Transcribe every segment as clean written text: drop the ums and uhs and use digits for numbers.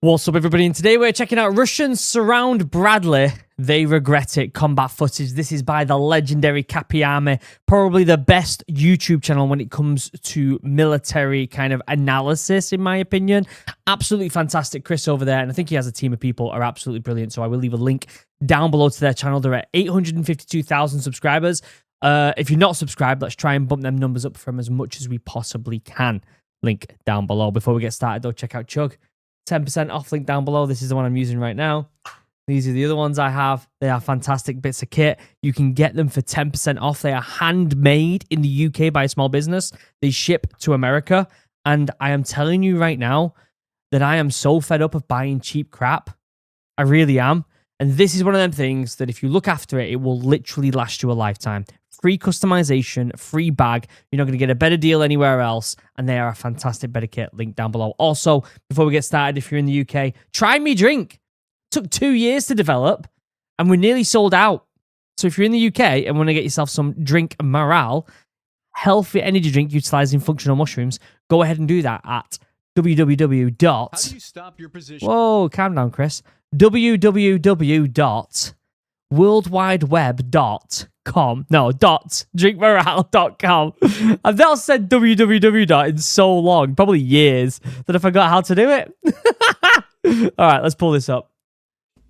What's up, everybody? And today we're checking out Russians surround Bradley. They regret it. Combat footage. This is by the legendary Capyami. Probably the best YouTube channel when it comes to military kind of analysis, in my opinion. Absolutely fantastic. Chris over there, and I think he has a team of people, are absolutely brilliant. So I will leave a link down below to their channel. They're at 852,000 subscribers. If you're not subscribed, let's try and bump them numbers up from as much as we possibly can. Link down below. Before we get started, though, check out Chug. 10% off, link down below. This is the one I'm using right now. These are the other ones I have. They are fantastic bits of kit. You can get them for 10% off. They are handmade in the UK by a small business. They ship to America. And I am telling you right now that I am so fed up of buying cheap crap. I really am. And this is one of them things that if you look after it, it will literally last you a lifetime. Free customization, free bag. You're not going to get a better deal anywhere else. And they are a fantastic better kit. Link down below. Also, before we get started, if you're in the UK, try me drink. Took 2 years to develop and we're nearly sold out. So if you're in the UK and want to get yourself some drink morale, healthy energy drink utilizing functional mushrooms, go ahead and do that at www. How do you stop your position? Whoa, calm down, Chris. www.worldwideweb.com. No, drinkmorale.com. I've not said www. in so long, probably years, that I forgot how to do it. All right, let's pull this up.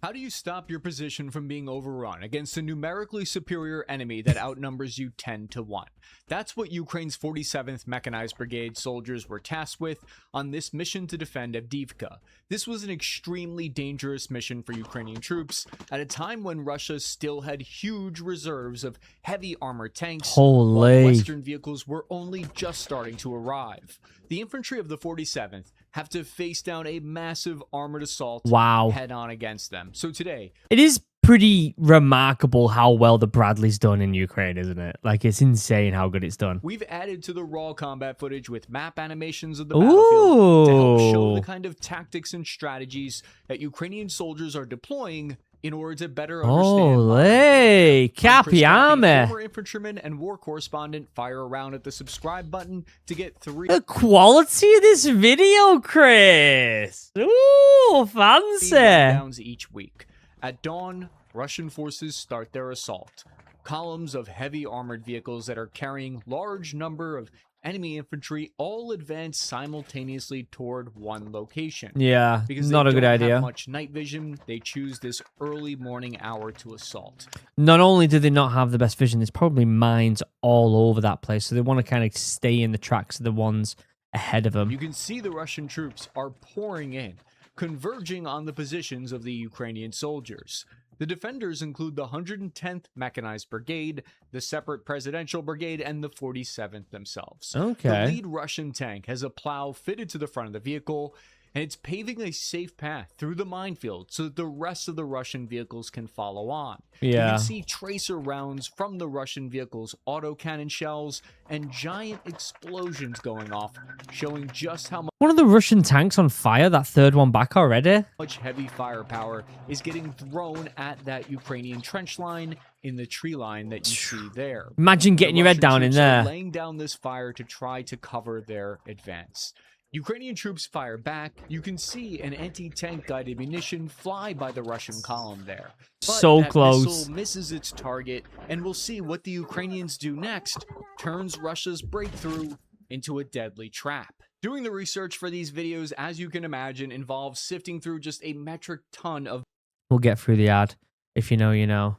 How do you stop your position from being overrun against a numerically superior enemy that outnumbers you 10 to 1? That's what Ukraine's 47th Mechanized Brigade soldiers were tasked with on this mission to defend Avdiivka. This was an extremely dangerous mission for Ukrainian troops at a time when Russia still had huge reserves of heavy armored tanks, while Western vehicles were only just starting to arrive. The infantry of the 47th have to face down a massive armored assault head-on against them. So today, it is pretty remarkable how well the Bradley's done in Ukraine, isn't it? Like, it's insane how good it's done. We've added to the raw combat footage with map animations of the battlefield to help show the kind of tactics and strategies that Ukrainian soldiers are deploying in order to better understand. Capyami. Former infantryman and war correspondent, fire around at the subscribe button to get 3. The quality of this video, Chris. Ooh, fancy. Downs each week. At dawn, Russian forces start their assault. Columns of heavy armored vehicles that are carrying large number of enemy infantry all advance simultaneously toward one location. Yeah, because not a good idea. Have much night vision, they choose this early morning hour to assault. Not only do they not have the best vision, there's probably mines all over that place, so they want to kind of stay in the tracks of the ones ahead of them. You can see the Russian troops are pouring in, converging on the positions of the Ukrainian soldiers. The defenders include the 110th Mechanized Brigade, the separate Presidential Brigade, and the 47th themselves. Okay. The lead Russian tank has a plow fitted to the front of the vehicle, and it's paving a safe path through the minefield so that the rest of the Russian vehicles can follow on. Yeah. You can see tracer rounds from the Russian vehicles' autocannon shells and giant explosions going off, showing just how one of the Russian tanks on fire, that third one back already. Much heavy firepower is getting thrown at that Ukrainian trench line in the tree line that you see there. Imagine getting your head down in there. Laying down this fire to try to cover their advance. Ukrainian troops fire back. You can see an anti-tank guided munition fly by the Russian column there. But so that close. Missile misses its target, and we'll see what the Ukrainians do next. Turns Russia's breakthrough into a deadly trap. Doing the research for these videos, as you can imagine, involves sifting through just a metric ton of We'll get through the ad. If you know, you know.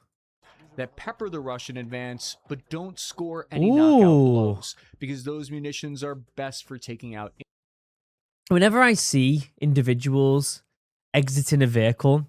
That pepper the Russian advance, but don't score any knockout blows, because those munitions are best for taking out. Whenever I see individuals exiting a vehicle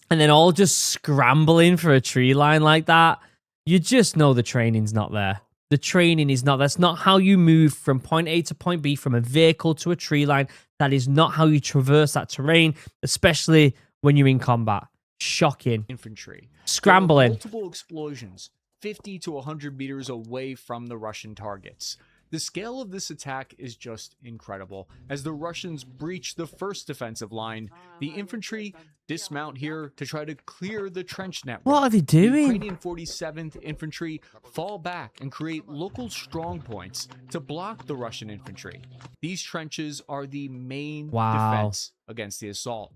and then all just scrambling for a tree line like that, you just know the training's not there. The training is not. That's not how you move from point A to point B, from a vehicle to a tree line. That is not how you traverse that terrain, especially when you're in combat. Shocking. Infantry. Scrambling. Multiple explosions, 50 to 100 meters away from the Russian targets. The scale of this attack is just incredible. As the Russians breach the first defensive line, the infantry dismount here to try to clear the trench network. What are they doing? The Ukrainian 47th infantry fall back and create local strong points to block the Russian infantry. These trenches are the main defense against the assault.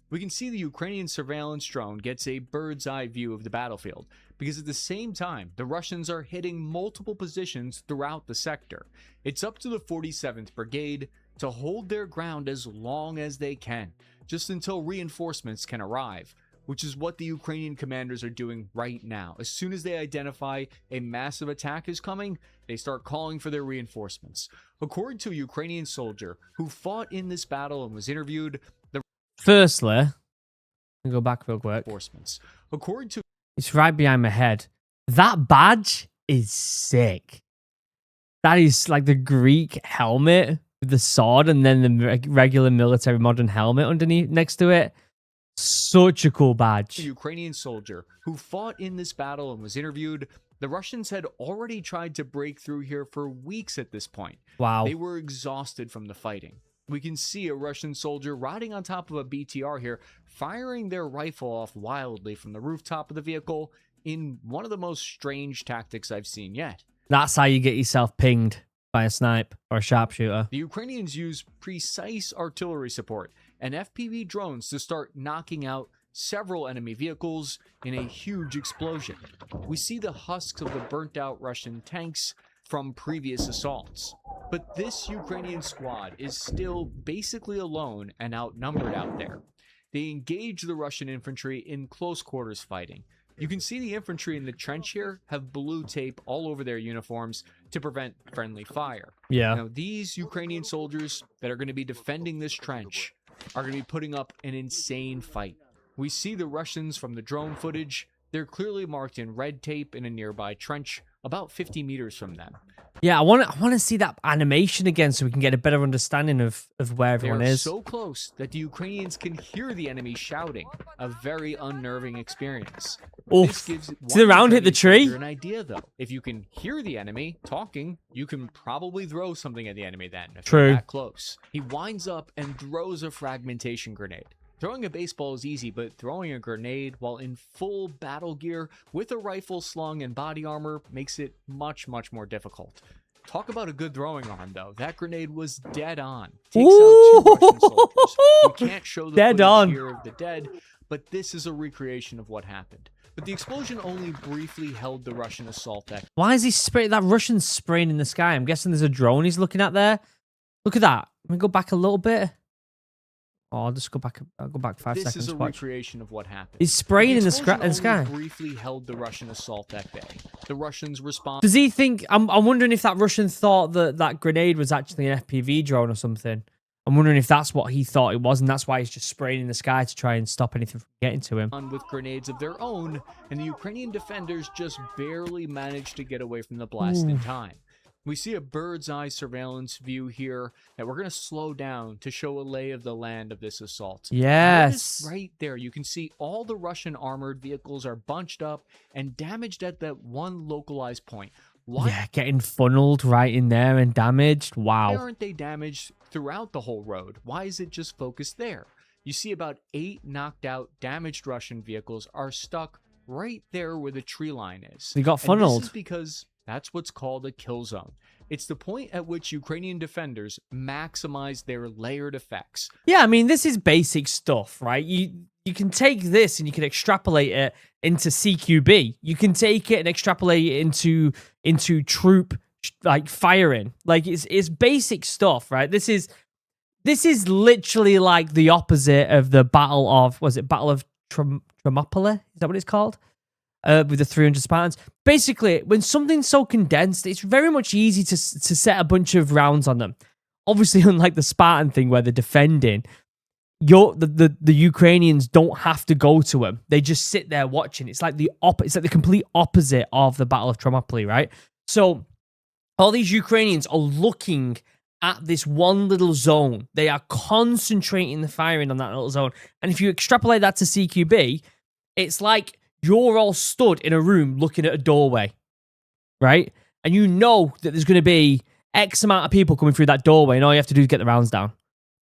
We can see the Ukrainian surveillance drone gets a bird's eye view of the battlefield, because at the same time, the Russians are hitting multiple positions throughout the sector. It's up to the 47th Brigade to hold their ground as long as they can, just until reinforcements can arrive, which is what the Ukrainian commanders are doing right now. As soon as they identify a massive attack is coming, they start calling for their reinforcements. According to a Ukrainian soldier who fought in this battle and was interviewed, the Firstly, let me go back real quick. reinforcements. According to It's right behind my head. That badge is sick. That is like the Greek helmet with the sword and then the regular military modern helmet underneath next to it. Such a cool badge. a Ukrainian soldier who fought in this battle and was interviewed, the Russians had already tried to break through here for weeks at this point. Wow. They were exhausted from the fighting. We can see a Russian soldier riding on top of a BTR here, firing their rifle off wildly from the rooftop of the vehicle in one of the most strange tactics I've seen yet. That's how you get yourself pinged by a snipe or a sharpshooter. The Ukrainians use precise artillery support and FPV drones to start knocking out several enemy vehicles in a huge explosion. We see the husks of the burnt out Russian tanks from previous assaults. But this Ukrainian squad is still basically alone and outnumbered out there. They engage the Russian infantry in close quarters fighting. You can see the infantry in the trench here have blue tape all over their uniforms to prevent friendly fire. Yeah. Now, these Ukrainian soldiers that are going to be defending this trench are going to be putting up an insane fight. We see the Russians from the drone footage. They're clearly marked in red tape in a nearby trench about 50 meters from them. Yeah, I want to see that animation again so we can get a better understanding of where everyone They're is. so close that the Ukrainians can hear the enemy shouting. A very unnerving experience. Oof. This gives Did the round hit the tree? An idea though. If you can hear the enemy talking, you can probably throw something at the enemy then. If True. You're that close. He winds up and throws a fragmentation grenade. Throwing a baseball is easy, but throwing a grenade while in full battle gear with a rifle slung and body armor makes it much, much more difficult. Talk about a good throwing arm, though. That grenade was dead on. Takes out two Russian soldiers. We can't show the Dead footage on. here of the dead, but this is a recreation of what happened. But the explosion only briefly held the Russian assault deck. Why is he spraying? That Russian's spraying in the sky. I'm guessing there's a drone he's looking at there. Look at that. Let me go back a little bit. Oh, I'll just go back. I'll go back 5 This seconds. is a Watch. recreation of what happened. He's spraying in the explosion sky. only briefly held the Russian assault at bay. The Russians responded. Does he think? I'm wondering if that Russian thought that that grenade was actually an FPV drone or something. I'm wondering if that's what he thought it was, and that's why he's just spraying in the sky to try and stop anything from getting to him. With grenades of their own, and the Ukrainian defenders just barely managed to get away from the blast in time. We see a bird's eye surveillance view here that we're going to slow down to show a lay of the land of this assault. Yes. Notice right there, you can see all the Russian armored vehicles are bunched up and damaged at that one localized point. Why Yeah, getting funneled right in there and damaged. Wow. aren't they damaged throughout the whole road? Why is it just focused there? You see about 8 knocked out, damaged Russian vehicles are stuck right there where the tree line is. They got And funneled. this is because that's what's called a kill zone. It's the point at which Ukrainian defenders maximize their layered effects. Yeah, I mean, this is basic stuff, right? You can take this and you can extrapolate it into CQB. You can take it and extrapolate it into troop like firing. Like it's basic stuff, right? This is literally like the opposite of the Battle of Thermopylae? Is that what it's called? With the 300 Spartans. Basically, when something's so condensed, it's very much easy to set a bunch of rounds on them. Obviously, unlike the Spartan thing where they're defending, the Ukrainians don't have to go to them. They just sit there watching. It's like the complete opposite of the Battle of Thermopylae, right? So all these Ukrainians are looking at this one little zone. They are concentrating the firing on that little zone. And if you extrapolate that to CQB, it's like you're all stood in a room looking at a doorway, right? And you know that there's going to be X amount of people coming through that doorway, and all you have to do is get the rounds down.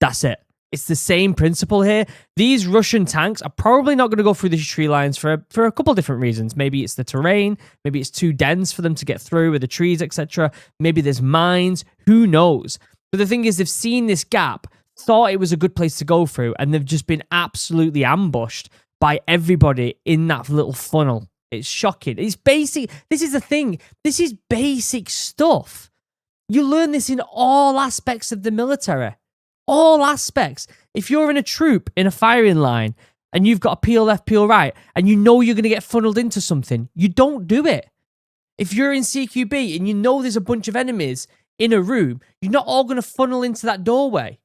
That's it. It's the same principle here. These Russian tanks are probably not going to go through these tree lines for a couple of different reasons. Maybe it's the terrain. Maybe it's too dense for them to get through with the trees, etc. Maybe there's mines. Who knows? But the thing is, they've seen this gap thought it was a good place to go through, and they've just been absolutely ambushed by everybody in that little funnel. It's shocking. It's basic. This is the thing. This is basic stuff. You learn this in all aspects of the military. All aspects. If you're in a troop in a firing line and you've got a peel left, peel right, and you know you're going to get funneled into something, you don't do it. If you're in CQB and you know there's a bunch of enemies in a room, you're not all going to funnel into that doorway.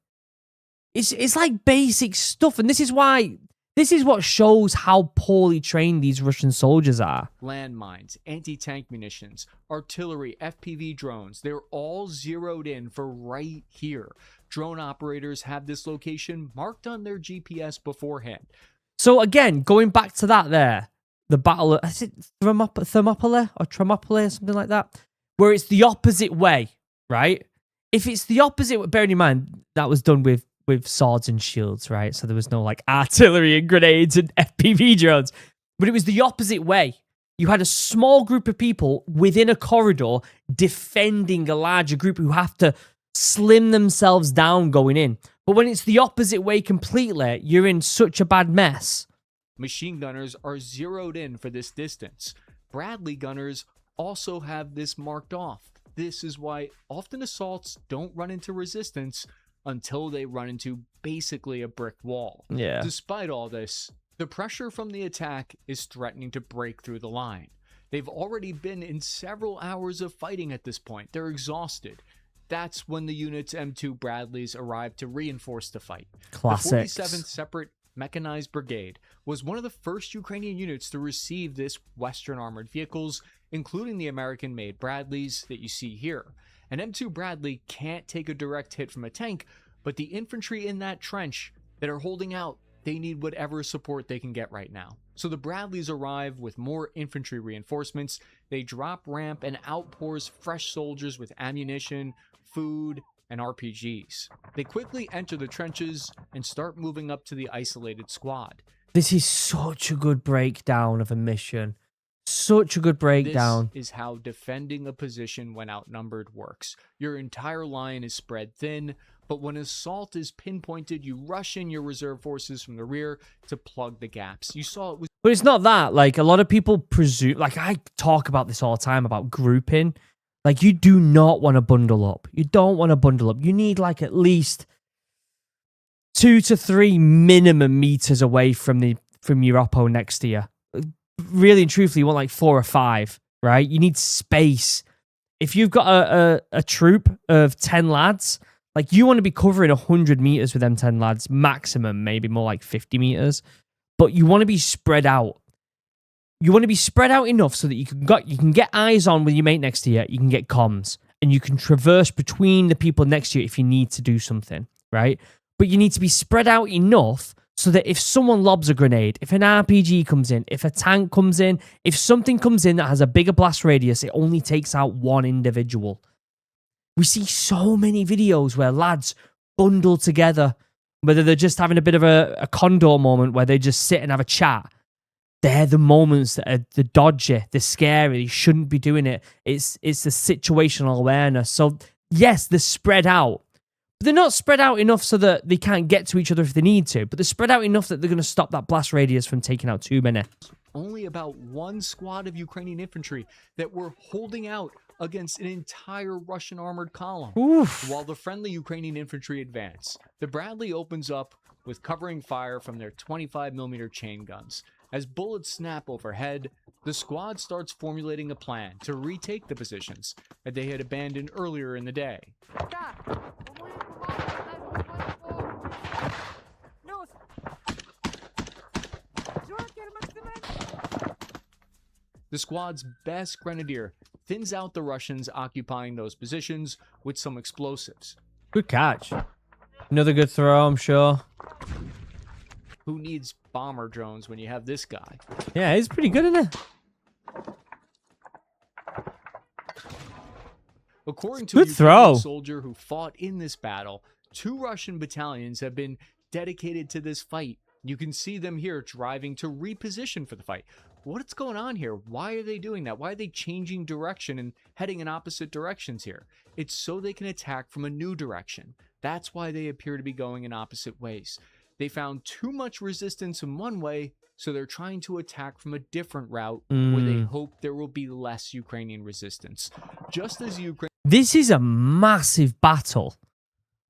It's like basic stuff, and this is what shows how poorly trained these Russian soldiers are. Landmines, anti-tank munitions, artillery, FPV drones, they're all zeroed in for right here. Drone operators have this location marked on their GPS beforehand. So again, going back to that there, the battle of, is it Thermopylae or Tremopylae or something like that? Where it's the opposite way, right? If it's the opposite, bearing in mind, that was done with swords and shields, right? So there was no like artillery and grenades and FPV drones. But it was the opposite way. You had a small group of people within a corridor defending a larger group who have to slim themselves down going in. But when it's the opposite way completely, you're in such a bad mess. Machine gunners are zeroed in for this distance. Bradley gunners also have this marked off. This is why often assaults don't run into resistance until they run into basically a brick wall. Yeah. Despite all this, the pressure from the attack is threatening to break through the line. They've already been in several hours of fighting at this point. They're exhausted. That's when the unit's M2 Bradleys arrived to reinforce the fight. Classics. The 47th Separate Mechanized Brigade was one of the first Ukrainian units to receive this Western armored vehicles, including the American-made Bradleys that you see here. An M2 Bradley can't take a direct hit from a tank, but the infantry in that trench that are holding out, they need whatever support they can get right now. So the Bradleys arrive with more infantry reinforcements. They drop ramp and outpours fresh soldiers with ammunition, food, and RPGs. They quickly enter the trenches and start moving up to the isolated squad. This is such a good breakdown of a mission. Such a good breakdown. This is how defending a position when outnumbered works. Your entire line is spread thin, but when assault is pinpointed, you rush in your reserve forces from the rear to plug the gaps. You saw it was... But it's not that. Like, a lot of people presume... Like, I talk about this all the time, about grouping. Like, you do not want to bundle up. You don't want to bundle up. You need, like, at least 2 to 3 minimum meters away from your oppo next to you. Really and truthfully, you want, like, 4 or 5, right? You need space. If you've got a troop of 10 lads... Like, you want to be covering 100 meters with them 10 lads, maximum, maybe more like 50 meters. But you want to be spread out. You want to be spread out enough so that you can get eyes on with your mate next to you, you can get comms, and you can traverse between the people next to you if you need to do something, right? But you need to be spread out enough so that if someone lobs a grenade, if an RPG comes in, if a tank comes in, if something comes in that has a bigger blast radius, it only takes out one individual. We see so many videos where lads bundle together, whether they're just having a bit of a condor moment where they just sit and have a chat. They're the moments that are the dodgy, the scary. You shouldn't be doing it. It's the situational awareness. So, yes, they're spread out. But they're not spread out enough so that they can't get to each other if they need to. But they're spread out enough that they're going to stop that blast radius from taking out too many. Only about one squad of Ukrainian infantry that were holding out against an entire Russian armored column. Oof. While the friendly Ukrainian infantry advance, the Bradley opens up with covering fire from their 25mm chain guns. As bullets snap overhead, the squad starts formulating a plan to retake the positions that they had abandoned earlier in the day. The squad's best grenadier thins out the Russians occupying those positions with some explosives. Good catch. Another good throw, I'm sure. Who needs bomber drones when you have this guy? Yeah, he's pretty good, isn't he? According to Good a throw. Ukrainian soldier who fought in this battle, 2 Russian battalions have been dedicated to this fight. You can see them here driving to reposition for the fight. What's going on here? Why are they doing that? Why are they changing direction and heading in opposite directions here? It's so they can attack from a new direction. That's why they appear to be going in opposite ways. They found too much resistance in one way, so they're trying to attack from a different route where they hope there will be less Ukrainian resistance. Just as This is a massive battle.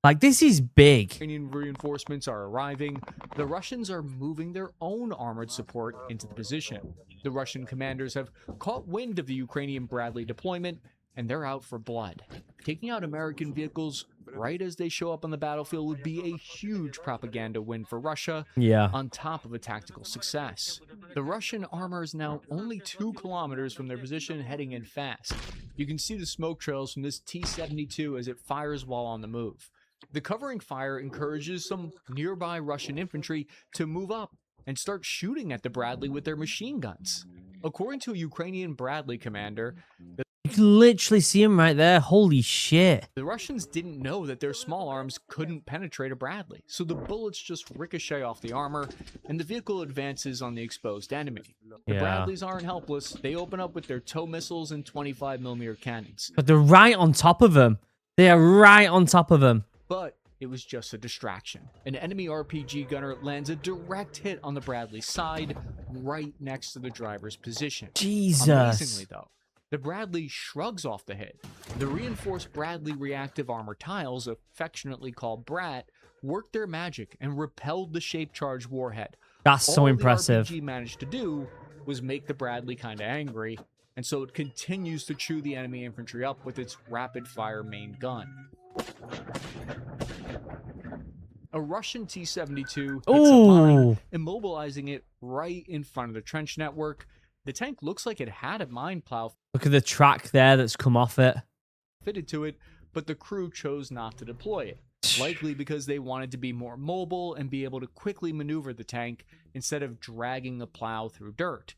Like, this is big. Ukrainian reinforcements are arriving, the Russians are moving their own armored support into the position. The Russian commanders have caught wind of the Ukrainian Bradley deployment, and they're out for blood. Taking out American vehicles right as they show up on the battlefield would be a huge propaganda win for Russia, on top of a tactical success. The Russian armor is now only 2 kilometers from their position, heading in fast. You can see the smoke trails from this T-72 as it fires while on the move. The covering fire encourages some nearby Russian infantry to move up and start shooting at the Bradley with their machine guns. According to a Ukrainian Bradley commander, you can literally see him right there. Holy shit. the Russians didn't know that their small arms couldn't penetrate a Bradley, so the bullets just ricochet off the armor, and the vehicle advances on the exposed enemy. The Bradleys aren't helpless. They open up with their tow missiles and 25mm cannons. But they're right on top of him. They are right on top of him. But it was just a distraction. An enemy RPG gunner lands a direct hit on the Bradley side, right next to the driver's position. Jesus. Amazingly, though, the Bradley shrugs off the hit. The reinforced Bradley reactive armor tiles, affectionately called BRAT, worked their magic and repelled the shape-charged warhead. That's so impressive. All the RPG managed to do was make the Bradley kind of angry, and so it continues to chew the enemy infantry up with its rapid-fire main gun. A Russian T-72 hits a mine, immobilizing it right in front of the trench network. The tank looks like it had a mine plow Look at the track there that's come off it. fitted to it, but the crew chose not to deploy it, likely because they wanted to be more mobile and be able to quickly maneuver the tank instead of dragging the plow through dirt.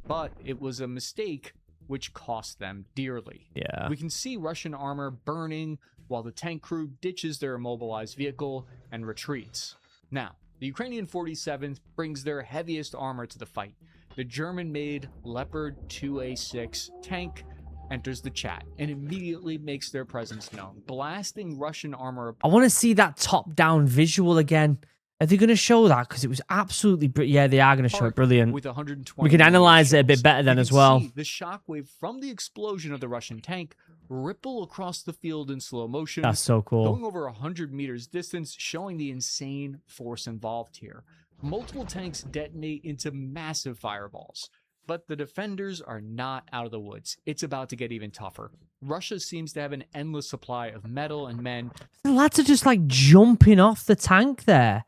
But it was a mistake, which cost them dearly. Yeah. We can see Russian armor burning while the tank crew ditches their immobilized vehicle and retreats. Now, the Ukrainian 47th brings their heaviest armor to the fight. The German-made Leopard 2A6 tank enters the chat and immediately makes their presence known, blasting Russian armor I want to see that top-down visual again. Are they going to show that? Because it was absolutely... Yeah, they are going to show it. Brilliant. with 120. We can analyze it a bit better then as well. See the shockwave from the explosion of the Russian tank ripple across the field in slow motion. That's so cool. Going over 100 meters distance, showing the insane force involved here. Multiple tanks detonate into massive fireballs. But the defenders are not out of the woods. It's about to get even tougher. Russia seems to have an endless supply of metal and men. The lads are just like jumping off the tank there.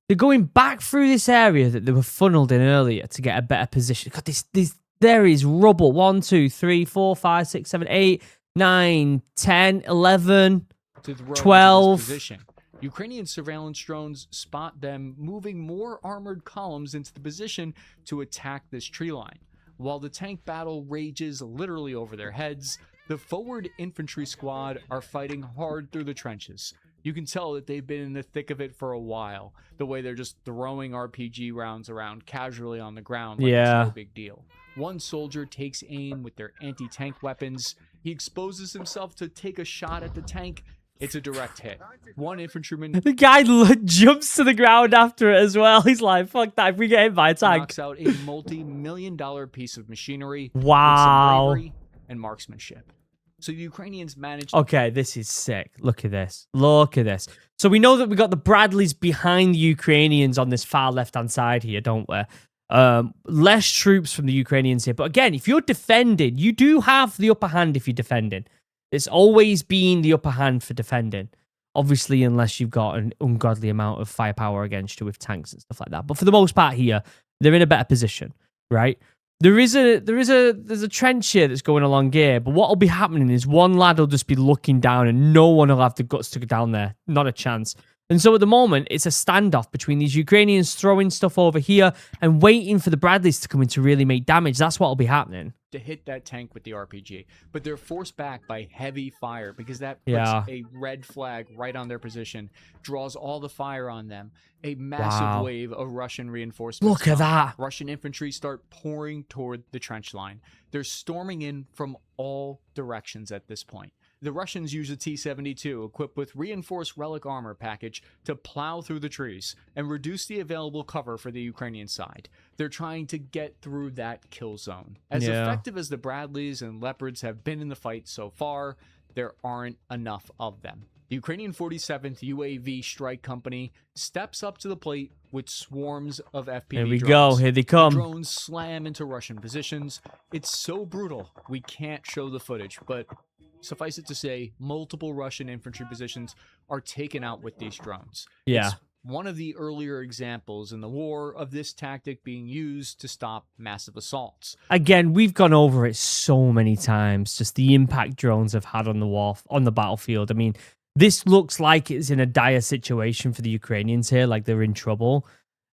They're going back through this area that they were funneled in earlier to get a better position. God, there is rubble. 1, 2, 3, 4, 5, 6, 7, 8, 9, 10, 11, To throw 12. into this position. Ukrainian surveillance drones spot them moving more armored columns into the position to attack this tree line. While the tank battle rages literally over their heads, the forward infantry squad are fighting hard through the trenches. You can tell that they've been in the thick of it for a while, the way they're just throwing RPG rounds around casually on the ground like it's no big deal. One soldier takes aim with their anti-tank weapons. He exposes himself to take a shot at the tank. It's a direct hit. One infantryman The guy jumps to the ground after it as well. He's like, fuck that, if we get hit by a tank. knocks out a multi-million-dollar piece of machinery Wow. with some bravery and marksmanship. So the Ukrainians managed Okay, this is sick. Look at this. Look at this. So we know that we got the Bradleys behind the Ukrainians on this far left-hand side here, don't we? Less troops from the Ukrainians here. But again, if you're defending, you do have the upper hand if you're defending. It's always been the upper hand for defending. Obviously, unless you've got an ungodly amount of firepower against you with tanks and stuff like that. But for the most part here, they're in a better position, right? There's a trench here that's going along here, but what will be happening is one lad will just be looking down and no one will have the guts to go down there. Not a chance. And so at the moment, it's a standoff between these Ukrainians throwing stuff over here and waiting for the Bradleys to come in to really make damage. That's what will be happening. to hit that tank with the RPG, but they're forced back by heavy fire because that puts a red flag right on their position, draws all the fire on them. A massive wave of Russian reinforcements. Look at that. Russian infantry start pouring toward the trench line. They're storming in from all directions at this point. the Russians use a T-72 equipped with reinforced relic armor package to plow through the trees and reduce the available cover for the Ukrainian side. They're trying to get through that kill zone. As effective as the Bradleys and Leopards have been in the fight so far, there aren't enough of them. The Ukrainian 47th UAV Strike Company steps up to the plate with swarms of FPV Here we drones. go. Here they come. The drones slam into Russian positions. It's so brutal, we can't show the footage, but suffice it to say, multiple Russian infantry positions are taken out with these drones. Yeah. It's one of the earlier examples in the war of this tactic being used to stop massive assaults. Again, we've gone over it so many times, just the impact drones have had on the battlefield. I mean, this looks like it's in a dire situation for the Ukrainians here, like they're in trouble.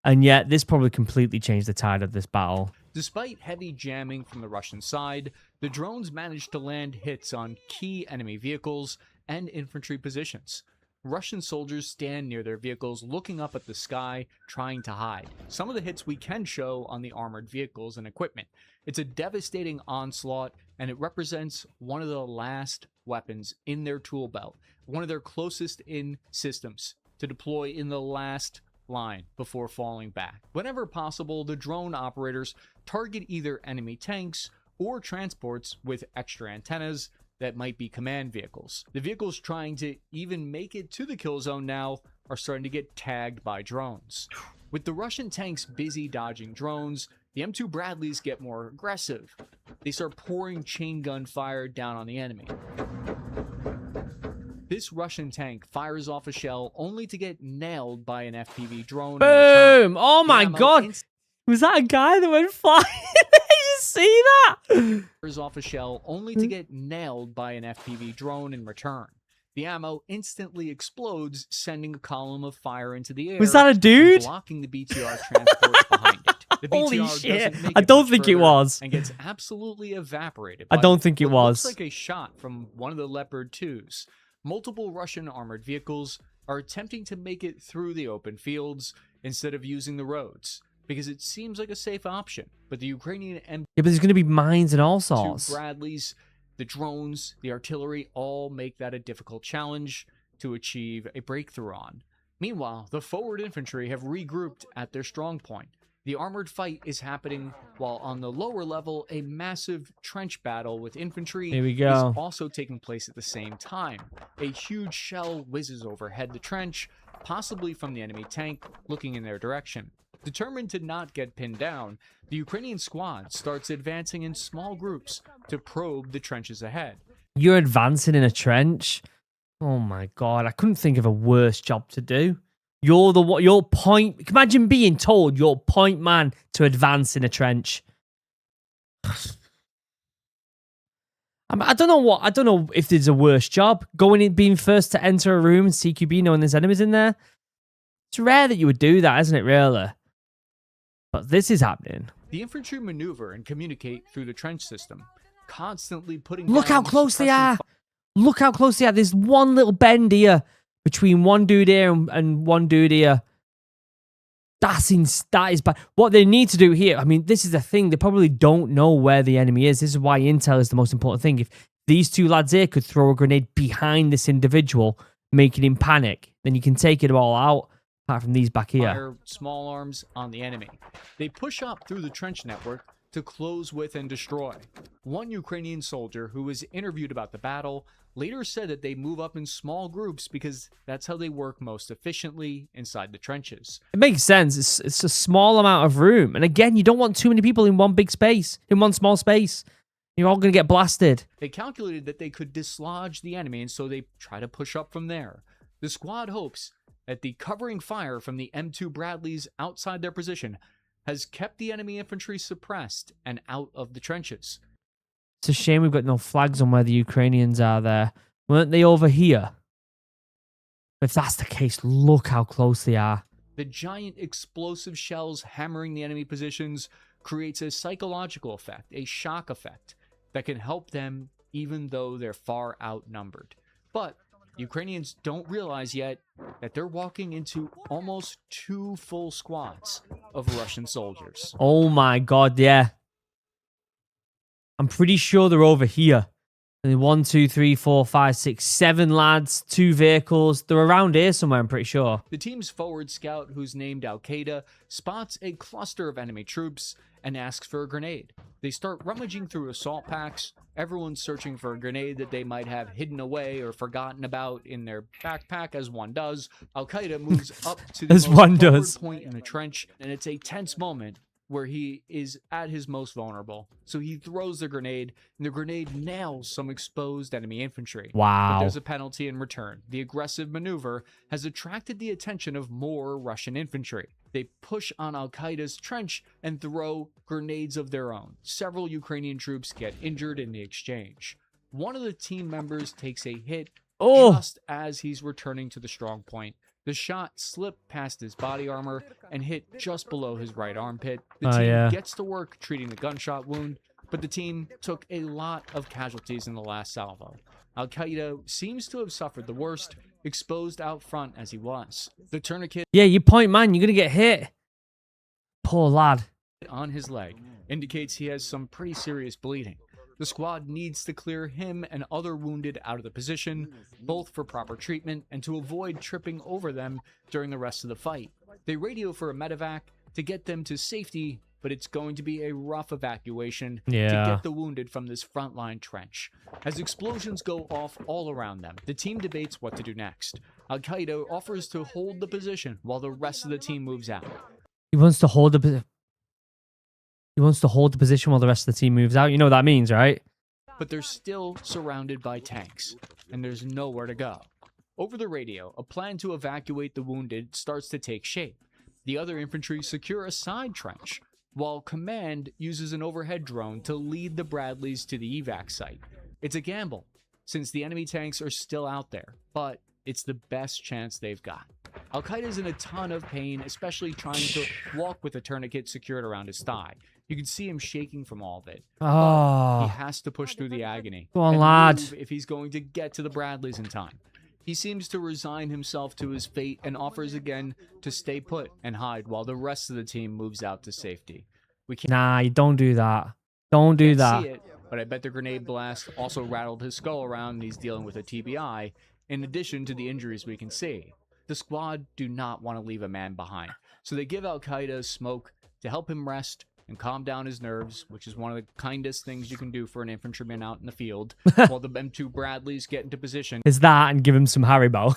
And yet, this probably completely changed the tide of this battle. Despite heavy jamming from the Russian side, the drones managed to land hits on key enemy vehicles and infantry positions. Russian soldiers stand near their vehicles looking up at the sky, trying to hide. Some of the hits we can show on the armored vehicles and equipment. It's a devastating onslaught, and it represents one of the last weapons in their tool belt, one of their closest in systems to deploy in the last line before falling back. Whenever possible, the drone operators target either enemy tanks or transports with extra antennas that might be command vehicles. The vehicles trying to even make it to the kill zone now are starting to get tagged by drones. With the Russian tanks busy dodging drones, the M2 Bradleys get more aggressive. They start pouring chain gun fire down on the enemy. This Russian tank fires off a shell only to get nailed by an FPV drone. Boom! Oh my god! Was that a guy that went flying? Did you see that? Fires off a shell only to get nailed by an FPV drone in return. The ammo instantly explodes, sending a column of fire into the air. Was that a dude? Blocking the BTR transports behind it. The BTR Holy shit! doesn't make I it don't much think it further was. and gets absolutely evaporated. I don't think it what was. Looks like a shot from one of the Leopard 2s. Multiple Russian armored vehicles are attempting to make it through the open fields instead of using the roads, because it seems like a safe option. But the Ukrainian M2 Yeah, but there's going to be mines and all sorts. Bradleys, the drones, the artillery all make that a difficult challenge to achieve a breakthrough on. Meanwhile, the forward infantry have regrouped at their strong point. The armored fight is happening while on the lower level, a massive trench battle with infantry Here we go. is also taking place at the same time. A huge shell whizzes overhead the trench, possibly from the enemy tank looking in their direction. Determined to not get pinned down, the Ukrainian squad starts advancing in small groups to probe the trenches ahead. You're advancing in a trench? Oh my god, I couldn't think of a worse job to do. Your point. Imagine being told you're point man to advance in a trench. I don't know if there's a worse job. Going in, being first to enter a room in CQB knowing there's enemies in there. It's rare that you would do that, isn't it, really? But this is happening. The infantry maneuver and communicate through the trench system, constantly putting Look down how close they suppressing are. Look how close they are. There's one little bend here between one dude here and one dude here. That is bad. What they need to do here, I mean, this is the thing. They probably don't know where the enemy is. This is why intel is the most important thing. If these two lads here could throw a grenade behind this individual, making him panic, then you can take it all out, apart from these back here. fire small arms on the enemy. They push up through the trench network to close with and destroy. One Ukrainian soldier who was interviewed about the battle later said that they move up in small groups because that's how they work most efficiently inside the trenches. It makes sense. It's a small amount of room. And again, you don't want too many people in one big space, in one small space. You're all going to get blasted. They calculated that they could dislodge the enemy, and so they try to push up from there. The squad hopes that the covering fire from the M2 Bradleys outside their position has kept the enemy infantry suppressed and out of the trenches. It's a shame we've got no flags on where the Ukrainians are there. Weren't they over here? If that's the case, look how close they are. The giant explosive shells hammering the enemy positions creates a psychological effect, a shock effect, that can help them even though they're far outnumbered. But Ukrainians don't realize yet that they're walking into almost 2 full squads of Russian soldiers. Oh my god, yeah. I'm pretty sure they're over here. 1, 2, 3, 4, 5, 6, 7 lads, 2 vehicles. They're around here somewhere, I'm pretty sure. The team's forward scout, who's named Al-Qaeda, spots a cluster of enemy troops and asks for a grenade. They start rummaging through assault packs. Everyone's searching for a grenade that they might have hidden away or forgotten about in their backpack, as one does. Al-Qaeda moves up to the As most one forward does. point in the trench, and it's a tense moment where he is at his most vulnerable. So he throws the grenade, and the grenade nails some exposed enemy infantry. But Wow. there's a penalty in return. The aggressive maneuver has attracted the attention of more Russian infantry. They push on Al-Qaeda's trench and throw grenades of their own. Several Ukrainian troops get injured in the exchange. One of the team members takes a hit Oh, just as he's returning to the strong point. The shot slipped past his body armor and hit just below his right armpit. The Oh, team yeah. gets to work treating the gunshot wound, but the team took a lot of casualties in the last salvo. Al-Qaeda seems to have suffered the worst, exposed out front as he was. The tourniquet yeah, you point, man. You're going to get hit. Poor lad. on his leg indicates he has some pretty serious bleeding. The squad needs to clear him and other wounded out of the position, both for proper treatment and to avoid tripping over them during the rest of the fight. They radio for a medevac to get them to safety, but it's going to be a rough evacuation to Yeah. get the wounded from this frontline trench. As explosions go off all around them, the team debates what to do next. Al-Qaeda offers to hold the position while the rest of the team moves out. He wants to hold the position while the rest of the team moves out. You know what that means, right? But they're still surrounded by tanks, and there's nowhere to go. Over the radio, a plan to evacuate the wounded starts to take shape. The other infantry secure a side trench, while command uses an overhead drone to lead the Bradleys to the evac site. It's a gamble, since the enemy tanks are still out there, but it's the best chance they've got. Al-Qaeda's in a ton of pain, especially trying to walk with a tourniquet secured around his thigh. You can see him shaking from all of it. He Oh, has to push through the agony. Go on, and lad. move if he's going to get to the Bradleys in time. He seems to resign himself to his fate and offers again to stay put and hide while the rest of the team moves out to safety. We can't nah, you don't do that. Don't do that. see it, but I bet the grenade blast also rattled his skull around and he's dealing with a TBI, in addition to the injuries we can see. The squad do not want to leave a man behind, so they give Al-Qaeda smoke to help him rest and calm down his nerves, which is one of the kindest things you can do for an infantryman out in the field, while the M2 Bradleys get into position. It's that and give him some Haribo.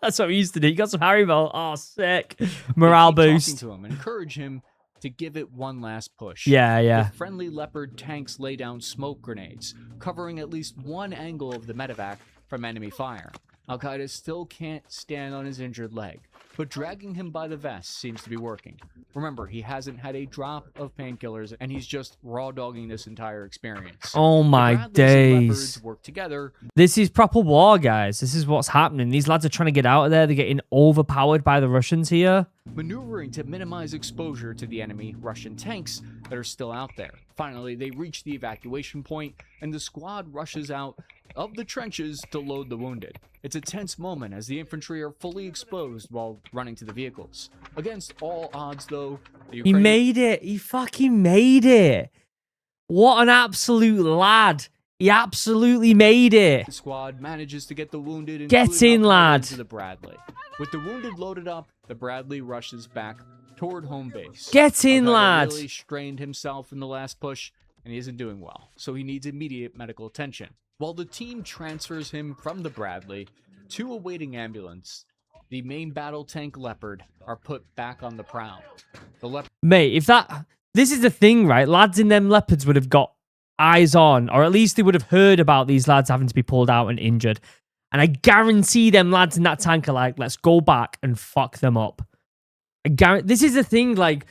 That's what we used to do. You got some Haribo. Oh, sick. They Morale keep talking boost. to him and encourage him to give it one last push. Yeah, yeah. The friendly Leopard tanks lay down smoke grenades, covering at least one angle of the medevac from enemy fire. Al-Qaeda still can't stand on his injured leg, but dragging him by the vest seems to be working. Remember, he hasn't had a drop of painkillers, and he's just raw dogging this entire experience. Oh my The Bradleys and days. Leopards work together. This is proper war, guys. This is what's happening. These lads are trying to get out of there. They're getting overpowered by the Russians here. Maneuvering to minimize exposure to the enemy Russian tanks that are still out there. Finally, they reach the evacuation point, and the squad rushes out of the trenches to load the wounded. It's a tense moment as the infantry are fully exposed while running to the vehicles. Against all odds, though, the He Ukrainian made it. He fucking made it. What an absolute lad. He absolutely made it. squad manages to get the wounded Get including in, Al-Qaeda, lad. into the Bradley. With the wounded loaded up, the Bradley rushes back toward home base. Get in, Al-Qaeda lad. really strained himself in the last push, and he isn't doing well, so he needs immediate medical attention. While the team transfers him from the Bradley to a waiting ambulance, the main battle tank Leopard are put back on the prowl. The Leopard Mate, if that... This is the thing, right? Lads in them Leopards would have got eyes on, or at least they would have heard about these lads having to be pulled out and injured. And I guarantee them lads in that tank are like, let's go back and fuck them up. This is the thing, like,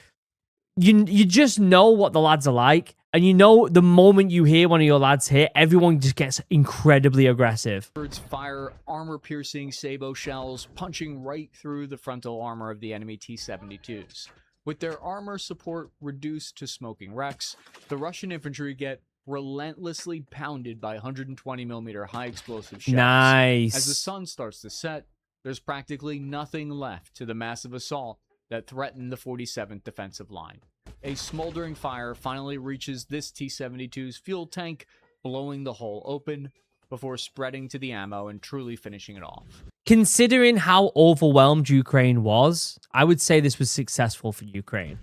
you just know what the lads are like, and you know the moment you hear one of your lads hit, everyone just gets incredibly aggressive. Birds fire armor-piercing Sabo shells, punching right through the frontal armor of the enemy T-72s. With their armor support reduced to smoking wrecks, the Russian infantry get relentlessly pounded by 120mm high-explosive shells. Nice. As the sun starts to set, there's practically nothing left to the massive assault that threatened the 47th defensive line. A smoldering fire finally reaches this T-72's fuel tank blowing the hole open before spreading to the ammo and truly finishing it off. Considering how overwhelmed Ukraine was, I would say this was successful for Ukraine.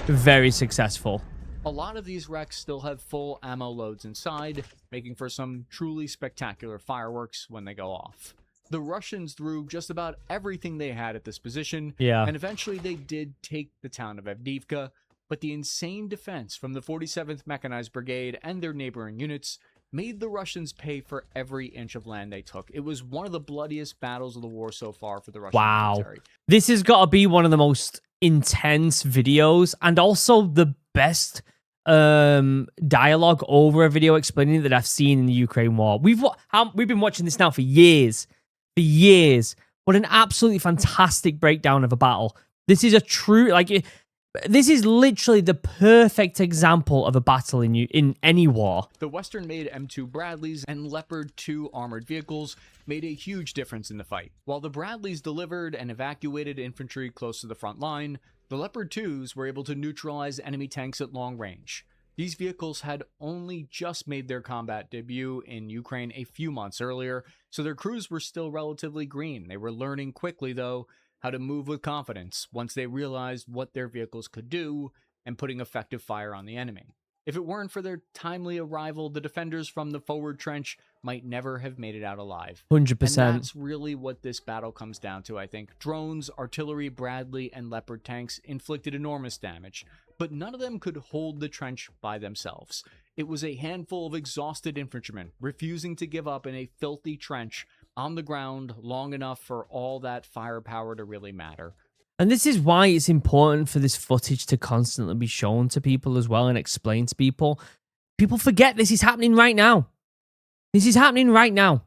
Very successful. A lot of these wrecks still have full ammo loads inside, making for some truly spectacular fireworks when they go off. The Russians threw just about everything they had at this position, and eventually they did take the town of Avdiivka, but the insane defense from the 47th Mechanized Brigade and their neighboring units made the Russians pay for every inch of land they took. It was one of the bloodiest battles of the war so far for the Russian military. This has got to be one of the most intense videos, and also the best dialogue over a video explaining that I've seen in the Ukraine war. We've been watching this now for years. What an absolutely fantastic breakdown of a battle. This is a true, this is literally the perfect example of a battle in any war. The Western-made M2 Bradleys and Leopard 2 armored vehicles made a huge difference in the fight. While the Bradleys delivered and evacuated infantry close to the front line, the Leopard 2s were able to neutralize enemy tanks at long range. These vehicles had only just made their combat debut in Ukraine a few months earlier, so their crews were still relatively green. They were learning quickly, though, how to move with confidence once they realized what their vehicles could do and putting effective fire on the enemy. If it weren't for their timely arrival, the defenders from the forward trench might never have made it out alive. 100%. And that's really what this battle comes down to, I think. Drones, artillery, Bradley, and Leopard tanks inflicted enormous damage, but none of them could hold the trench by themselves. It was a handful of exhausted infantrymen refusing to give up in a filthy trench on the ground long enough for all that firepower to really matter. And this is why it's important for this footage to constantly be shown to people as well and explained to people. People forget this is happening right now. This is happening right now.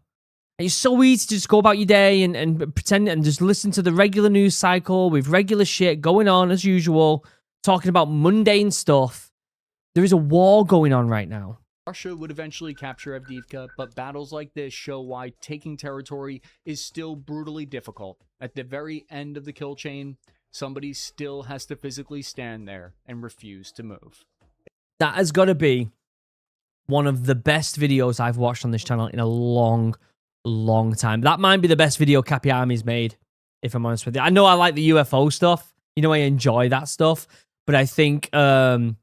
And it's so easy to just go about your day and pretend and just listen to the regular news cycle with regular shit going on as usual, talking about mundane stuff. There is a war going on right now. Russia would eventually capture Avdiivka, but battles like this show why taking territory is still brutally difficult. At the very end of the kill chain, somebody still has to physically stand there and refuse to move. That has got to be one of the best videos I've watched on this channel in a long time. That might be the best video Cappy Army's made, if I'm honest with you. I know I like the UFO stuff. You know, I enjoy that stuff. But I think that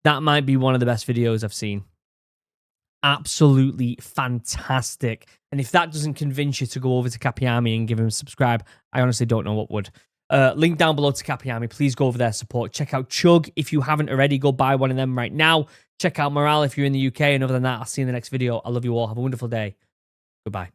might be one of the best videos I've seen. Absolutely fantastic. And if that doesn't convince you to go over to Cappy Army and give him a subscribe, I honestly don't know what would. Link down below to Cappy Army. Please go over there, support. Check out Chug if you haven't already. Go buy one of them right now. Check out Morale if you're in the UK. And other than that, I'll see you in the next video. I love you all. Have a wonderful day. Goodbye.